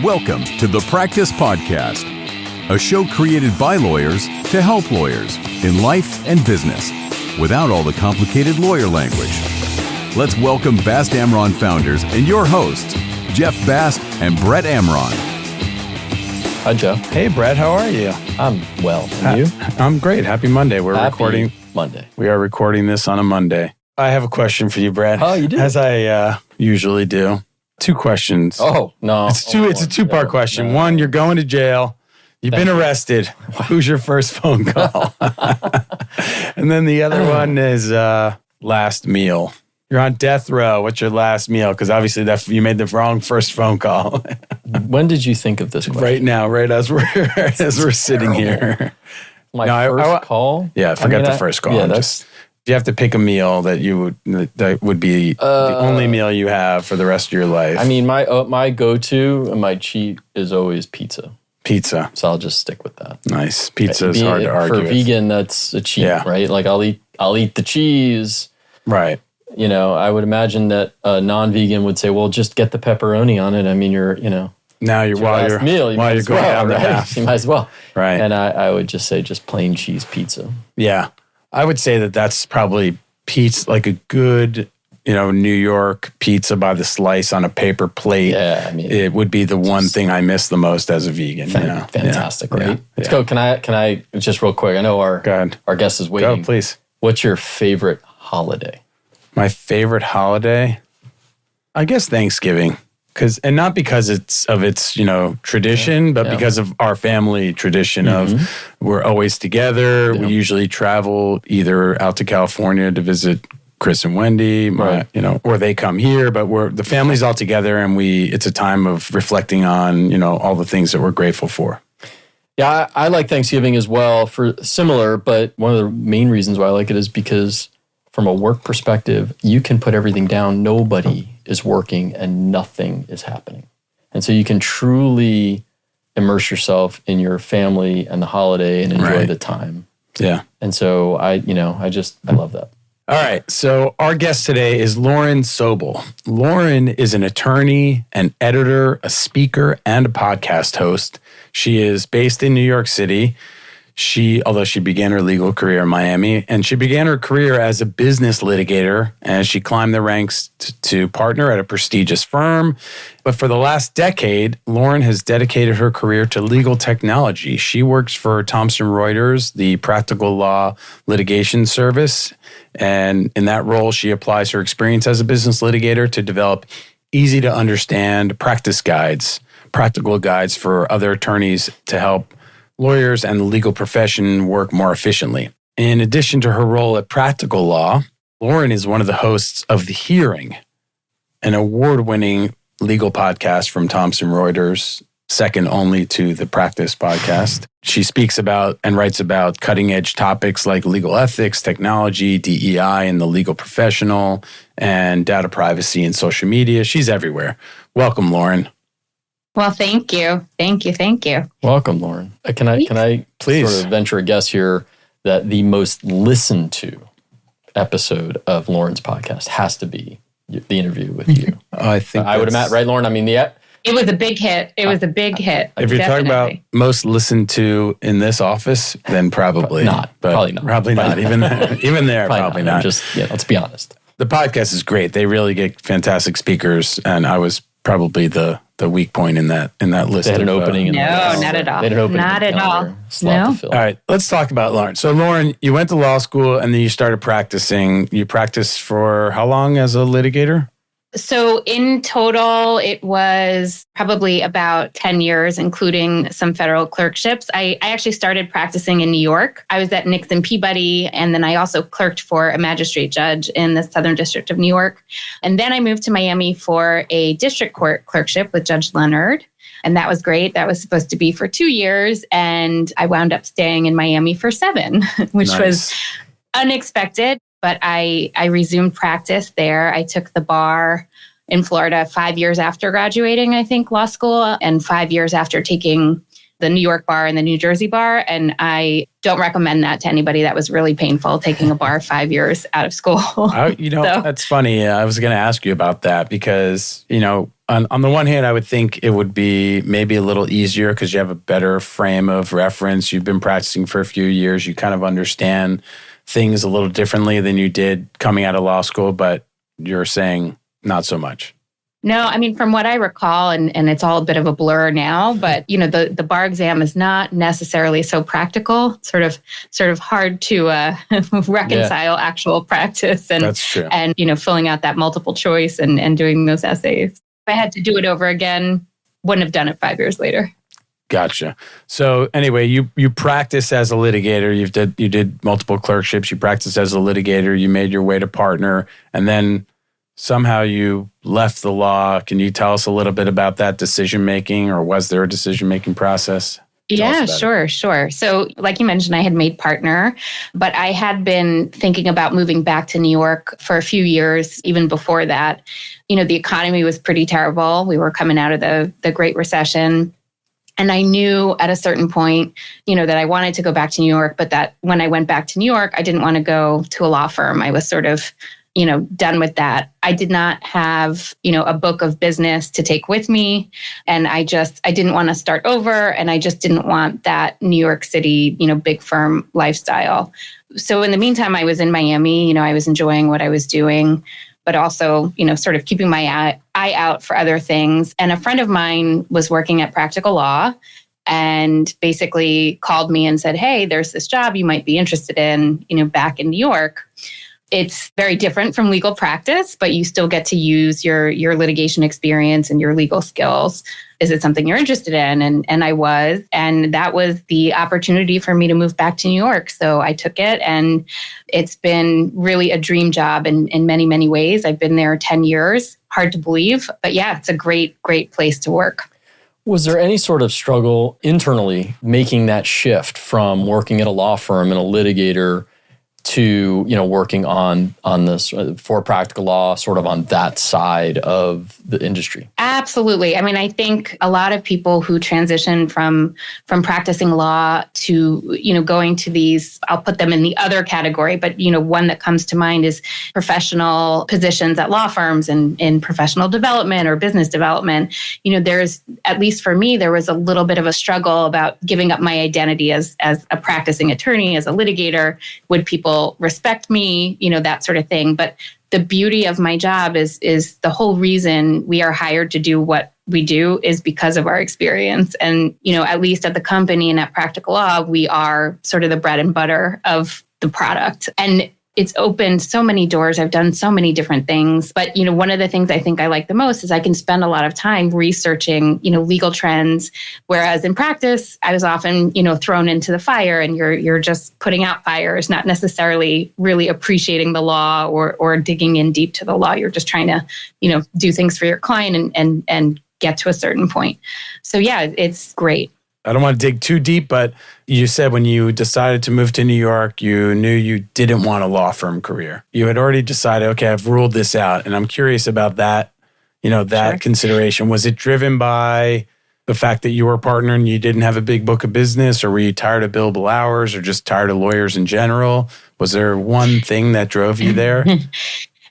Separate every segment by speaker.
Speaker 1: Welcome to the Practice Podcast, a show created by lawyers to help lawyers in life and business without all the complicated lawyer language. Let's welcome Bast Amron founders and your hosts, Jeff Bast and Brett Amron.
Speaker 2: Hi, Jeff.
Speaker 3: Hey, Brett. How are you?
Speaker 2: I'm well. And you?
Speaker 3: I'm great. Happy Monday.
Speaker 2: Happy Monday.
Speaker 3: We are recording this on a Monday. I have a question for you, Brett.
Speaker 2: Oh, you do?
Speaker 3: As I usually do. Two questions.
Speaker 2: Oh, no.
Speaker 3: It's a two-part question.
Speaker 2: No.
Speaker 3: One, you're going to jail. You've been arrested. Wow. Who's your first phone call? And then the other one is last meal. You're on death row. What's your last meal? Because obviously you made the wrong first phone call.
Speaker 2: When did you think of this question?
Speaker 3: Right now, right as we're sitting here.
Speaker 2: My first call?
Speaker 3: Yeah, forget the first call.
Speaker 2: Yeah,
Speaker 3: you have to pick a meal that would be the only meal you have for the rest of your life.
Speaker 2: I mean, my go-to and my cheat is always pizza.
Speaker 3: Pizza.
Speaker 2: So I'll just stick with that.
Speaker 3: Nice. Pizza is hard to argue
Speaker 2: for
Speaker 3: with.
Speaker 2: vegan, that's a cheat, right? Like I'll eat the cheese.
Speaker 3: Right.
Speaker 2: You know, I would imagine that a non-vegan would say, well, just get the pepperoni on it. I mean,
Speaker 3: Now you're while you're going down the path.
Speaker 2: You might as well.
Speaker 3: Right.
Speaker 2: And I would just say just plain cheese pizza.
Speaker 3: Yeah. I would say that's probably pizza, like a good, New York pizza by the slice on a paper plate.
Speaker 2: Yeah, I mean,
Speaker 3: it would be the one thing I miss the most as a vegan.
Speaker 2: Fantastic, right? Yeah. Let's go. Can I just real quick? I know our guest is waiting.
Speaker 3: Go, please.
Speaker 2: What's your favorite holiday?
Speaker 3: My favorite holiday? I guess Thanksgiving. And not because it's tradition, but because of our family tradition of we're always together. Yeah. We usually travel either out to California to visit Chris and Wendy, or they come here, but the family's all together and it's a time of reflecting on, all the things that we're grateful for.
Speaker 2: Yeah, I like Thanksgiving as well for similar, but one of the main reasons why I like it is because from a work perspective, you can put everything down. Nobody is working and nothing is happening. And so you can truly immerse yourself in your family and the holiday and enjoy the time.
Speaker 3: Yeah.
Speaker 2: And so I love that.
Speaker 3: All right. So our guest today is Lauren Sobel. Lauren is an attorney, an editor, a speaker, and a podcast host. She is based in New York City. Although she began her legal career in Miami, and she began her career as a business litigator, and she climbed the ranks to partner at a prestigious firm. But for the last decade, Lauren has dedicated her career to legal technology. She works for Thomson Reuters, the practical law litigation service. And in that role, she applies her experience as a business litigator to develop easy to understand practical guides for other attorneys to help lawyers and the legal profession work more efficiently. In addition to her role at Practical Law, Lauren is one of the hosts of The Hearing, an award-winning legal podcast from Thomson Reuters, second only to the Practice podcast. She speaks about and writes about cutting-edge topics like legal ethics, technology, DEI in the legal professional, and data privacy and social media. She's everywhere. Welcome, Lauren.
Speaker 4: Well, thank you. Thank you.
Speaker 2: Welcome, Lauren. Can I
Speaker 3: please
Speaker 2: sort of venture a guess here that the most listened to episode of Lauren's podcast has to be the interview with you?
Speaker 3: I think
Speaker 2: I would imagine, right, Lauren? I mean,
Speaker 4: it was a big hit. If you're
Speaker 3: definitely talking about most listened to in this office, then probably
Speaker 2: not. Probably not.
Speaker 3: Probably not. Even there, probably not.
Speaker 2: Let's be honest.
Speaker 3: The podcast is great. They really get fantastic speakers, and I was probably the weak point in that list.
Speaker 2: They had an opening.
Speaker 4: No, not at all.
Speaker 2: They had an opening.
Speaker 4: Not at all.
Speaker 2: No.
Speaker 3: All right, let's talk about Lauren. So Lauren, you went to law school and then you started practicing. You practiced for how long as a litigator?
Speaker 4: So in total, it was probably about 10 years, including some federal clerkships. I actually started practicing in New York. I was at Nixon Peabody, and then I also clerked for a magistrate judge in the Southern District of New York. And then I moved to Miami for a district court clerkship with Judge Leonard. And that was great. That was supposed to be for 2 years. And I wound up staying in Miami for 7, which was unexpected. But I resumed practice there. I took the bar in Florida 5 years after graduating, I think, law school, and 5 years after taking the New York bar and the New Jersey bar. And I don't recommend that to anybody. That was really painful, taking a bar 5 years out of school.
Speaker 3: That's funny. I was going to ask you about that because, on the one hand, I would think it would be maybe a little easier because you have a better frame of reference. You've been practicing for a few years. You kind of understand things a little differently than you did coming out of law school, but you're saying not so much.
Speaker 4: No, I mean, from what I recall, and it's all a bit of a blur now, but the bar exam is not necessarily so practical. Sort of hard to reconcile actual practice and
Speaker 3: that's true.
Speaker 4: And filling out that multiple choice and doing those essays. If I had to do it over again, wouldn't have done it 5 years later.
Speaker 3: Gotcha. So anyway, you practice as a litigator. You did multiple clerkships. You practiced as a litigator. You made your way to partner, and then somehow you left the law. Can you tell us a little bit about that decision-making, or was there a decision-making process?
Speaker 4: Yeah, sure. So like you mentioned, I had made partner, but I had been thinking about moving back to New York for a few years, even before that. The economy was pretty terrible. We were coming out of the Great Recession. And I knew at a certain point, that I wanted to go back to New York, but that when I went back to New York, I didn't want to go to a law firm. I was sort of done with that. I did not have, a book of business to take with me. And I didn't want to start over. And I just didn't want that New York City, big firm lifestyle. So in the meantime, I was in Miami, I was enjoying what I was doing, but also, sort of keeping my eye out for other things. And a friend of mine was working at Practical Law and basically called me and said, hey, there's this job you might be interested in, back in New York. It's very different from legal practice, but you still get to use your litigation experience and your legal skills. Is it something you're interested in? And I was, and that was the opportunity for me to move back to New York. So I took it, and it's been really a dream job in many, many ways. I've been there 10 years. Hard to believe, but yeah, it's a great, great place to work.
Speaker 2: Was there any sort of struggle internally making that shift from working at a law firm and a litigator to working on this for Practical Law, sort of on that side of the industry?
Speaker 4: Absolutely. I mean, I think a lot of people who transition from practicing law to going to these, I'll put them in the other category, but one that comes to mind is professional positions at law firms and in professional development or business development. There's, at least for me, there was a little bit of a struggle about giving up my identity as a practicing attorney, as a litigator. Would people respect me, that sort of thing. But the beauty of my job is the whole reason we are hired to do what we do is because of our experience. And, at least at the company and at Practical Law, we are sort of the bread and butter of the product. And it's opened so many doors. I've done so many different things. But, one of the things I think I like the most is I can spend a lot of time researching, legal trends. Whereas in practice, I was often, thrown into the fire, and you're just putting out fires, not necessarily really appreciating the law or digging in deep to the law. You're just trying to, do things for your client and get to a certain point. So yeah, it's great.
Speaker 3: I don't want to dig too deep, but you said when you decided to move to New York, you knew you didn't want a law firm career. You had already decided, okay, I've ruled this out. And I'm curious about that, that
Speaker 4: Sure.
Speaker 3: consideration. Was it driven by the fact that you were a partner and you didn't have a big book of business, or were you tired of billable hours, or just tired of lawyers in general? Was there one thing that drove you there?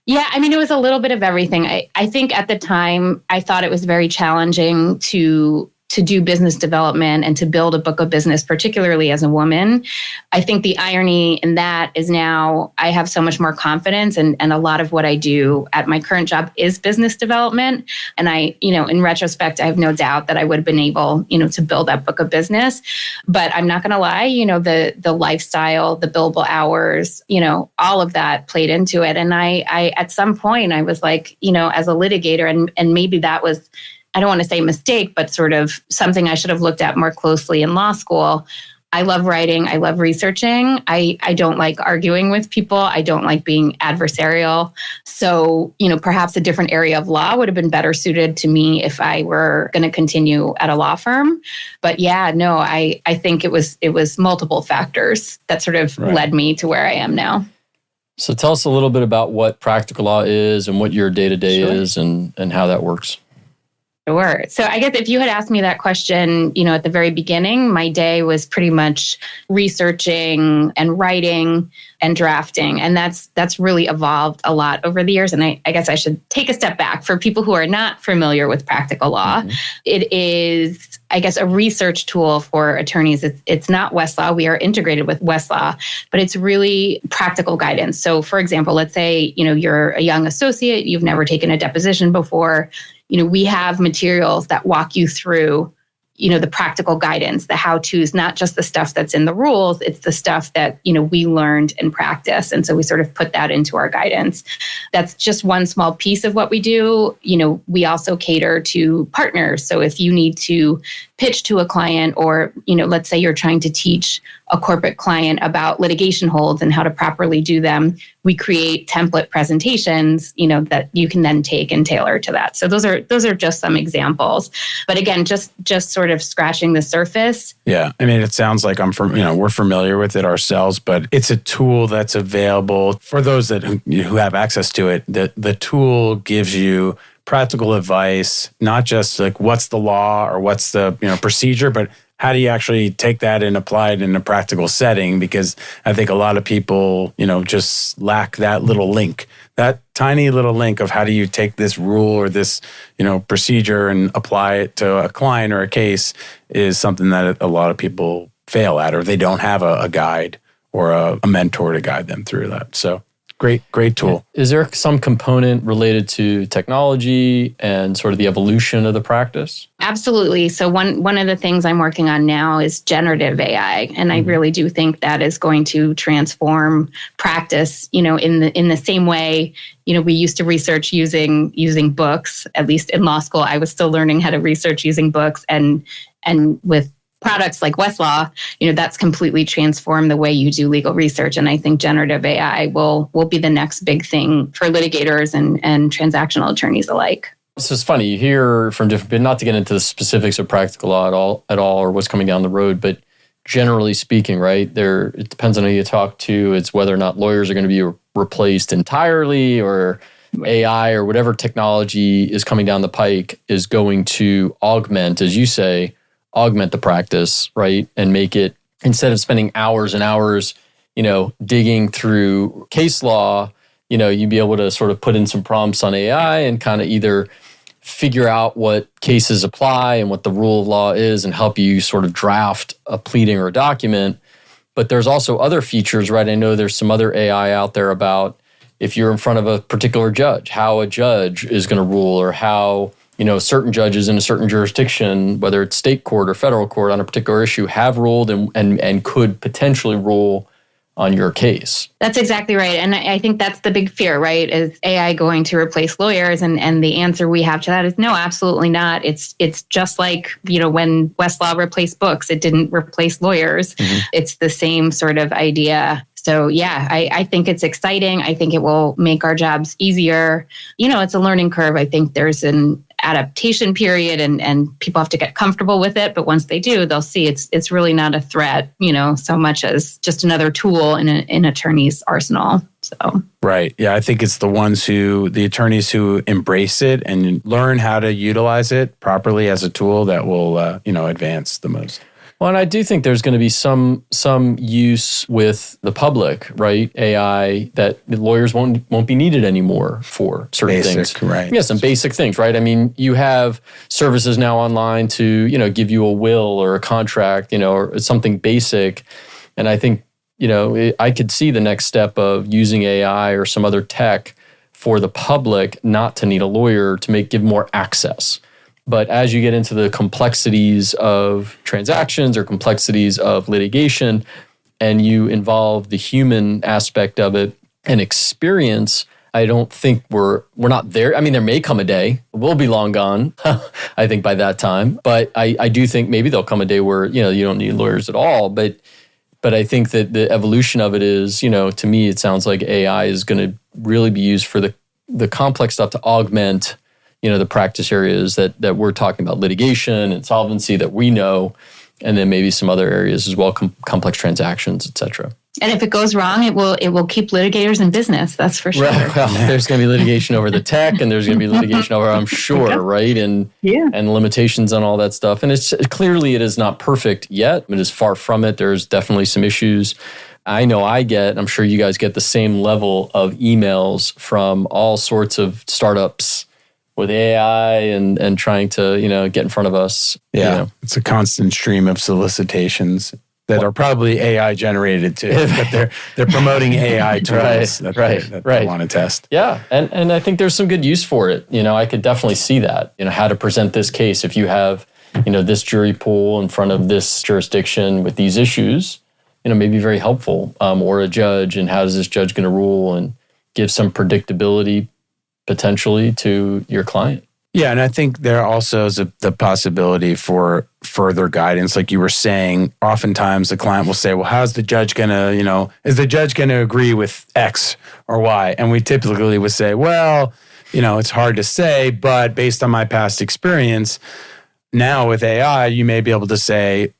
Speaker 4: Yeah, I mean, it was a little bit of everything. I think at the time, I thought it was very challenging to do business development and to build a book of business, particularly as a woman. I think the irony in that is now I have so much more confidence, and a lot of what I do at my current job is business development. And I, in retrospect, I have no doubt that I would have been able, to build that book of business. But I'm not going to lie, the lifestyle, the billable hours, all of that played into it. And I at some point I was like, as a litigator, and maybe that was, I don't want to say mistake, but sort of something I should have looked at more closely in law school. I love writing. I love researching. I don't like arguing with people. I don't like being adversarial. So, perhaps a different area of law would have been better suited to me if I were going to continue at a law firm. But yeah, no, I think it was multiple factors that sort of led me to where I am now.
Speaker 2: So tell us a little bit about what Practical Law is and what your day-to-day
Speaker 4: Sure.
Speaker 2: is and how that works.
Speaker 4: Sure. So I guess if you had asked me that question, at the very beginning, my day was pretty much researching and writing and drafting. And that's really evolved a lot over the years. And I guess I should take a step back for people who are not familiar with practical law. Mm-hmm. It is, I guess, a research tool for attorneys. It's not Westlaw. We are integrated with Westlaw, but it's really practical guidance. So for example, let's say, you're a young associate, you've never taken a deposition before. We have materials that walk you through, the practical guidance, the how-tos, not just the stuff that's in the rules, it's the stuff that, we learned in practice. And so we sort of put that into our guidance. That's just one small piece of what we do. We also cater to partners. So if you need to pitch to a client or, let's say you're trying to teach a corporate client about litigation holds and how to properly do them, we create template presentations, that you can then take and tailor to that. So those are just some examples. But again, just sort of scratching the surface.
Speaker 3: Yeah. I mean, it sounds like we're familiar with it ourselves, but it's a tool that's available for those who have access to it. The tool gives you practical advice, not just like what's the law or what's the procedure, but how do you actually take that and apply it in a practical setting? Because I think a lot of people, just lack that little link, that tiny little link of how do you take this rule or this, procedure and apply it to a client or a case is something that a lot of people fail at, or they don't have a guide or a mentor to guide them through that. So great tool.
Speaker 2: Is there some component related to technology and sort of the evolution of the practice?
Speaker 4: Absolutely. So one of the things I'm working on now is generative AI. And I really do think that is going to transform practice, in the same way, we used to research using books. At least in law school, I was still learning how to research using books, and with products like Westlaw, that's completely transformed the way you do legal research. And I think generative AI will be the next big thing for litigators and transactional attorneys alike.
Speaker 2: This is funny. You hear from different people, not to get into the specifics of practical law at all or what's coming down the road, but generally speaking, right, it depends on who you talk to. It's whether or not lawyers are going to be replaced entirely, or AI or whatever technology is coming down the pike is going to augment, as you say, the practice, right? And make it, instead of spending hours and hours, digging through case law, you'd be able to sort of put in some prompts on AI and kind of either figure out what cases apply and what the rule of law is and help you sort of draft a pleading or a document. But there's also other features, right? I know there's some other AI out there about if you're in front of a particular judge, how a judge is going to rule, or how certain judges in a certain jurisdiction, whether it's state court or federal court on a particular issue, have ruled and could potentially rule on your case.
Speaker 4: That's exactly right. And I think that's the big fear, right? Is AI going to replace lawyers? And the answer we have to that is no, absolutely not. It's just like, when Westlaw replaced books, it didn't replace lawyers. Mm-hmm. It's the same sort of idea. So yeah, I think it's exciting. I think it will make our jobs easier. It's a learning curve. I think there's an adaptation period and people have to get comfortable with it. But once they do, they'll see it's really not a threat, so much as just another tool in an attorney's arsenal. So
Speaker 3: right. Yeah, I think it's the attorneys who embrace it and learn how to utilize it properly as a tool that will, advance the most.
Speaker 2: Well, and I do think there's going to be some use with the public, right? AI that lawyers won't be needed anymore for certain things.
Speaker 3: Right.
Speaker 2: Yeah, some basic things, right? I mean, you have services now online to, give you a will or a contract, or something basic. And I think, I could see the next step of using AI or some other tech for the public not to need a lawyer to give more access. But as you get into the complexities of transactions or complexities of litigation, and you involve the human aspect of it and experience, I don't think we're not there. I mean, there may come a day, we'll be long gone, I think by that time. But I do think maybe there'll come a day where, you don't need lawyers at all. But I think that the evolution of it is, to me, it sounds like AI is going to really be used for the complex stuff to augment the practice areas that we're talking about, litigation, insolvency that we know, and then maybe some other areas as well, complex transactions, et cetera.
Speaker 4: And if it goes wrong, it will keep litigators in business. That's for sure.
Speaker 2: Right. Well, there's going to be litigation over the tech, and there's going to be litigation over, I'm sure, right? And limitations on all that stuff. And it's clearly it is not perfect yet. It is far from it. There's definitely some issues. I know I'm sure you guys get the same level of emails from all sorts of startups with AI and trying to, get in front of us.
Speaker 3: Yeah. It's a constant stream of solicitations that are probably AI generated too, but they're promoting AI tools that they want to test.
Speaker 2: Yeah, and I think there's some good use for it. I could definitely see that. How to present this case if you have, this jury pool in front of this jurisdiction with these issues, may be very helpful. Or a judge, and how is this judge going to rule, and give some predictability potentially to your client.
Speaker 3: Yeah, and I think there also is the possibility for further guidance. Like you were saying, oftentimes the client will say, well, how's the judge going to, is the judge going to agree with X or Y? And we typically would say, well, it's hard to say, but based on my past experience, now with AI, you may be able to say,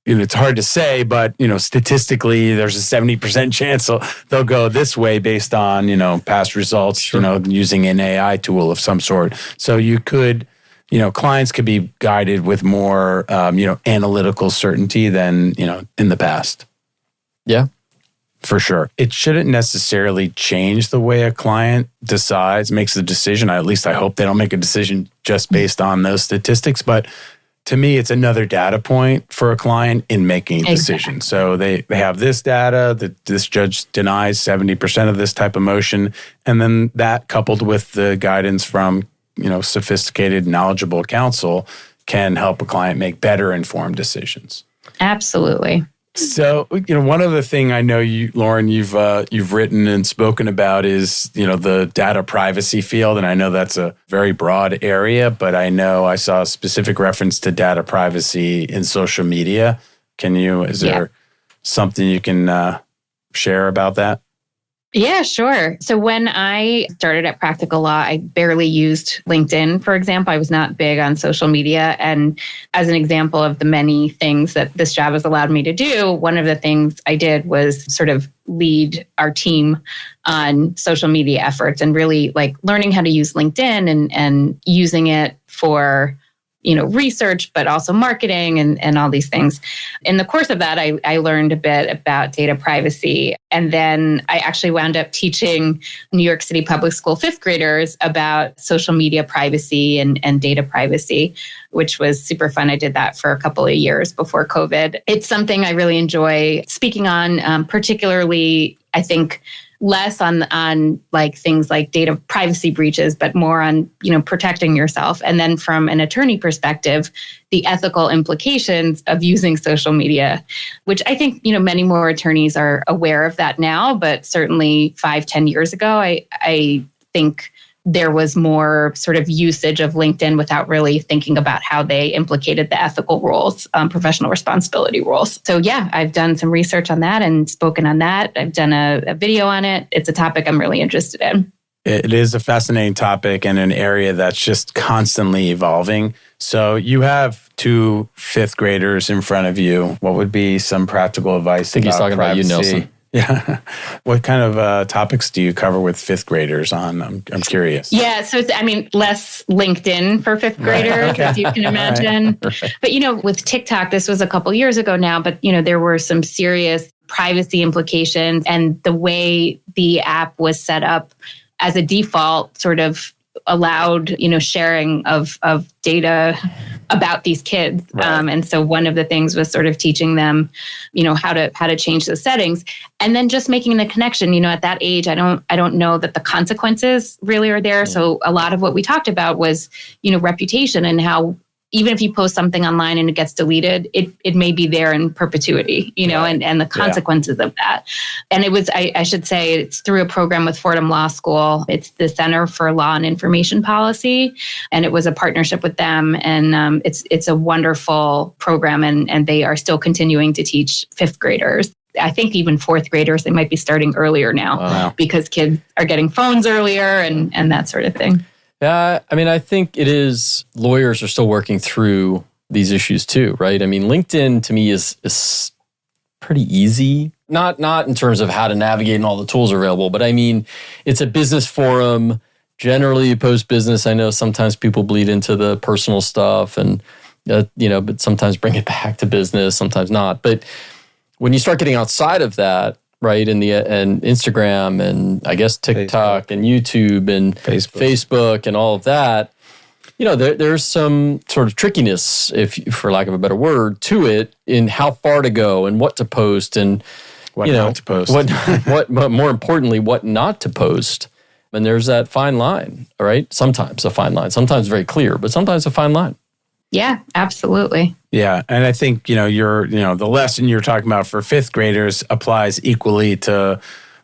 Speaker 3: it's hard to say, but, statistically, there's a 70% chance they'll go this way based on, past results, sure. Using an AI tool of some sort. So you could, clients could be guided with more, analytical certainty than, in the past.
Speaker 2: Yeah.
Speaker 3: For sure. It shouldn't necessarily change the way a client makes the decision. At least I hope they don't make a decision just based on those statistics, but to me, it's another data point for a client in making a decision. So they have this data that this judge denies 70% of this type of motion. And then that coupled with the guidance from, sophisticated, knowledgeable counsel can help a client make better informed decisions.
Speaker 4: Absolutely.
Speaker 3: So, one other thing I know you, Lauren, you've written and spoken about is, the data privacy field. And I know that's a very broad area, but I know I saw a specific reference to data privacy in social media. Is there something you can share about that?
Speaker 4: Yeah, sure. So when I started at Practical Law, I barely used LinkedIn, for example. I was not big on social media. And as an example of the many things that this job has allowed me to do, one of the things I did was sort of lead our team on social media efforts and really like learning how to use LinkedIn and using it for research, but also marketing and all these things. In the course of that, I learned a bit about data privacy. And then I actually wound up teaching New York City public school fifth graders about social media privacy and data privacy, which was super fun. I did that for a couple of years before COVID. It's something I really enjoy speaking on, particularly, I think, less on like things like data privacy breaches, but more on, protecting yourself. And then from an attorney perspective, the ethical implications of using social media, which I think, many more attorneys are aware of that now, but certainly 5-10 years ago, I think there was more sort of usage of LinkedIn without really thinking about how they implicated the ethical rules, professional responsibility rules. So yeah, I've done some research on that and spoken on that. I've done a video on it. It's a topic I'm really interested in.
Speaker 3: It is a fascinating topic and an area that's just constantly evolving. So you have 2 fifth graders in front of you. What would be some practical advice?
Speaker 2: I think he's talking
Speaker 3: privacy?
Speaker 2: about you, Nelson.
Speaker 3: Yeah. What kind of topics do you cover with fifth graders on? I'm curious.
Speaker 4: Yeah. So it's, less LinkedIn for fifth graders,
Speaker 3: Okay.
Speaker 4: as you can imagine. Right. But, with TikTok, this was a couple years ago now, but, there were some serious privacy implications, and the way the app was set up as a default sort of allowed, sharing of data about these kids.
Speaker 3: Right.
Speaker 4: And so one of the things was sort of teaching them, how to change the settings, and then just making the connection. At that age, I don't know that the consequences really are there. So a lot of what we talked about was, reputation, and how even if you post something online and it gets deleted, it may be there in perpetuity, and the consequences of that. And it was, I should say, it's through a program with Fordham Law School. It's the Center for Law and Information Policy. And it was a partnership with them. And it's a wonderful program. And they are still continuing to teach fifth graders. I think even fourth graders, they might be starting earlier now because kids are getting phones earlier and that sort of thing.
Speaker 2: Yeah, I think it is, lawyers are still working through these issues too, right? LinkedIn to me is pretty easy. Not in terms of how to navigate and all the tools are available, but I mean, it's a business forum. Generally, post business, I know sometimes people bleed into the personal stuff and, but sometimes bring it back to business, sometimes not. But when you start getting outside of that, right, and Instagram and I guess TikTok and YouTube and Facebook and all of that, there's some sort of trickiness, for lack of a better word, to it in how far to go and what to post and
Speaker 3: what not to post.
Speaker 2: what more importantly, what not to post. And there's that fine line, all right? Sometimes a fine line, sometimes very clear, but sometimes a fine line.
Speaker 4: Yeah, absolutely.
Speaker 3: Yeah, and I think the lesson you're talking about for fifth graders applies equally to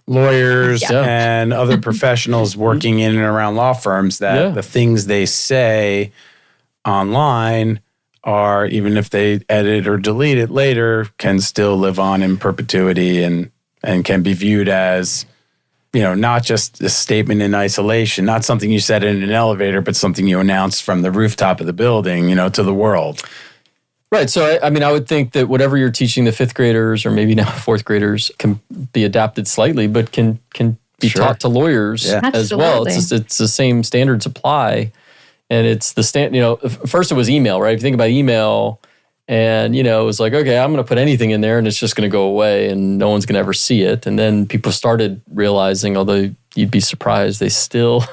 Speaker 3: lawyers and other professionals working in and around law firms. That the things they say online are, even if they edit or delete it later, can still live on in perpetuity and can be viewed as, not just a statement in isolation, not something you said in an elevator, but something you announced from the rooftop of the building, to the world.
Speaker 2: Right. So, I would think that whatever you're teaching the fifth graders or maybe now fourth graders can be adapted slightly, but can be taught to lawyers as well. It's the same standards apply. And it's the first it was email, right? If you think about email and, it was like, okay, I'm going to put anything in there and it's just going to go away and no one's going to ever see it. And then people started realizing, although you'd be surprised, they still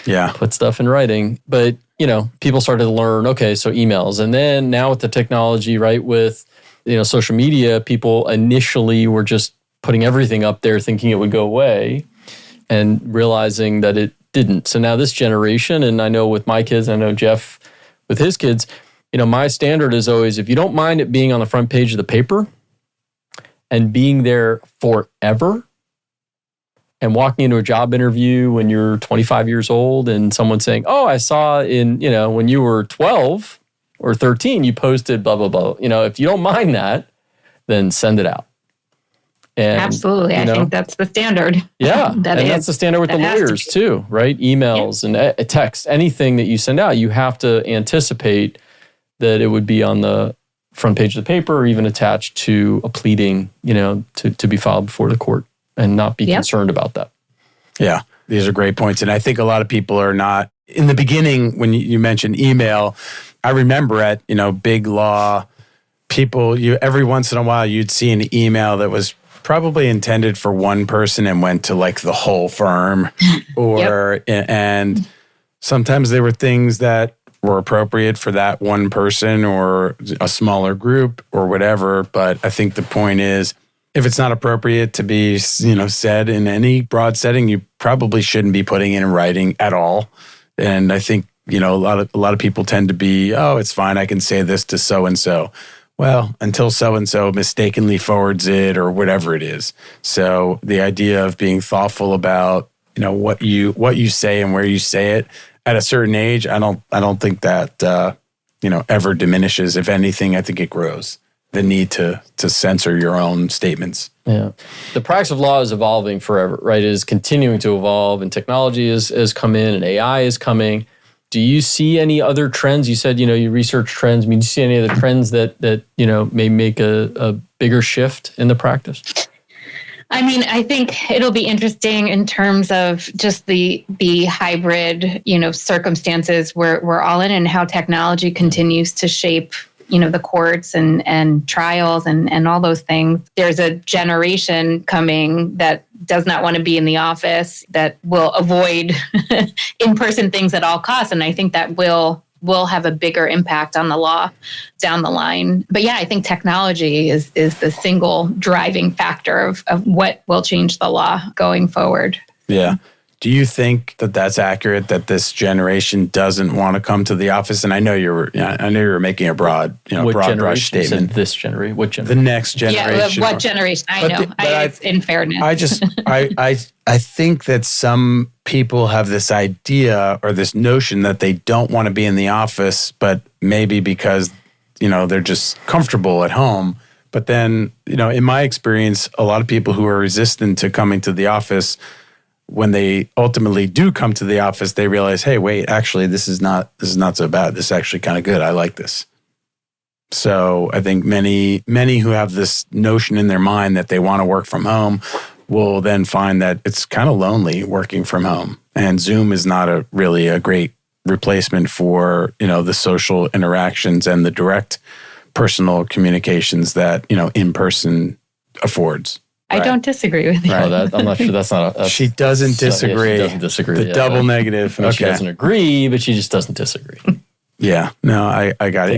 Speaker 2: put stuff in writing. But, people started to learn, okay, so emails. And then now with the technology, right, with, social media, people initially were just putting everything up there thinking it would go away and realizing that it didn't. So now this generation, and I know with my kids, I know Jeff with his kids, my standard is always, if you don't mind it being on the front page of the paper and being there forever and walking into a job interview when you're 25 years old and someone saying, oh, I saw when you were 12 or 13, you posted blah, blah, blah. If you don't mind that, then send it out. And,
Speaker 4: absolutely. I think that's the standard.
Speaker 2: Yeah. That's the standard with the lawyers too, right? Emails and text, anything that you send out, you have to anticipate that it would be on the front page of the paper or even attached to a pleading, to be filed before the court and not be concerned about that.
Speaker 3: Yeah, these are great points. And I think a lot of people are not, in the beginning, when you mentioned email, I remember at, big law, people, every once in a while, you'd see an email that was probably intended for one person and went to like the whole firm and sometimes there were things that were appropriate for that one person or a smaller group or whatever. But I think the point is, if it's not appropriate to be, said in any broad setting, you probably shouldn't be putting it in writing at all. And I think, a lot of people tend to be, oh, it's fine, I can say this to so-and-so. Well, until so-and-so mistakenly forwards it or whatever it is. So the idea of being thoughtful about, what you say and where you say it at a certain age, I don't think that, ever diminishes. If anything, I think it grows. The need to censor your own statements.
Speaker 2: Yeah. The practice of law is evolving forever, right? It is continuing to evolve and technology has come in and AI is coming. Do you see any other trends? You said, you research trends. I mean, do you see any other trends that may make a bigger shift in the practice?
Speaker 4: I think it'll be interesting in terms of just the hybrid, circumstances we're all in and how technology continues to shape, the courts and trials and all those things. There's a generation coming that does not want to be in the office, that will avoid in-person things at all costs. And I think that will have a bigger impact on the law down the line. But yeah, I think technology is the single driving factor of what will change the law going forward.
Speaker 3: Yeah. Do you think that that's accurate, that this generation doesn't want to come to the office? And I know you were making a broad brush statement.
Speaker 2: This generation, what generation?
Speaker 3: The next generation.
Speaker 4: Yeah, what generation? I know. It's in fairness.
Speaker 3: I think that some people have this idea or this notion that they don't want to be in the office, but maybe because, they're just comfortable at home. But then, in my experience, a lot of people who are resistant to coming to the office, when they ultimately do come to the office, they realize, hey, wait, actually, this is not so bad. This is actually kind of good. I like this. So I think many who have this notion in their mind that they want to work from home will then find that it's kind of lonely working from home. And Zoom is not really a great replacement for, the social interactions and the direct personal communications that, in-person affords.
Speaker 4: I don't disagree with you.
Speaker 2: Right. I'm not sure that's not
Speaker 3: she doesn't disagree.
Speaker 2: She doesn't disagree.
Speaker 3: The double negative.
Speaker 2: I mean, she doesn't agree, but she just doesn't disagree.
Speaker 3: Yeah, no, I got it.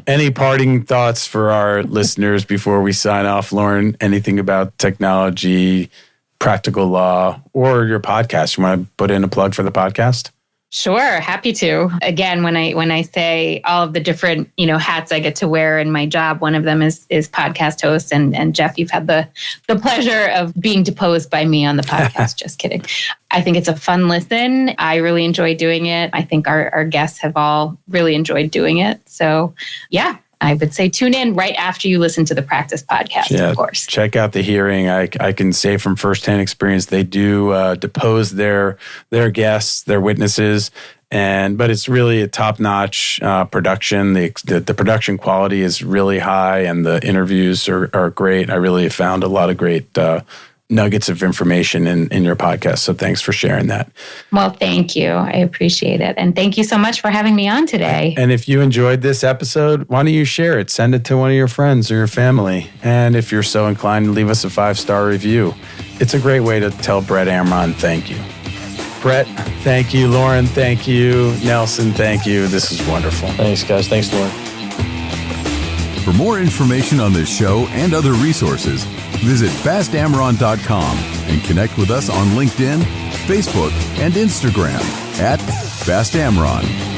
Speaker 3: Any parting thoughts for our listeners before we sign off, Lauren? Anything about technology, practical law, or your podcast? You want to put in a plug for the podcast?
Speaker 4: Sure, happy to. Again, when I say all of the different, hats I get to wear in my job, one of them is podcast host. And Jeff, you've had the pleasure of being deposed by me on the podcast. Just kidding. I think it's a fun listen. I really enjoy doing it. I think our guests have all really enjoyed doing it. So yeah, I would say tune in right after you listen to the Practice podcast, of course.
Speaker 3: Check out the hearing. I can say from firsthand experience, they do depose their guests, their witnesses, but it's really a top-notch production. The production quality is really high, and the interviews are great. I really have found a lot of great nuggets of information in your podcast. So thanks for sharing that.
Speaker 4: Well, thank you. I appreciate it. And thank you so much for having me on today.
Speaker 3: And if you enjoyed this episode, why don't you share it? Send it to one of your friends or your family. And if you're so inclined, leave us a 5-star review. It's a great way to tell Brett Amron thank you. Brett, thank you. Lauren, thank you. Nelson, thank you. This is wonderful.
Speaker 2: Thanks, guys. Thanks, Lauren.
Speaker 1: For more information on this show and other resources, visit fastamron.com and connect with us on LinkedIn, Facebook, and Instagram @FastAmron.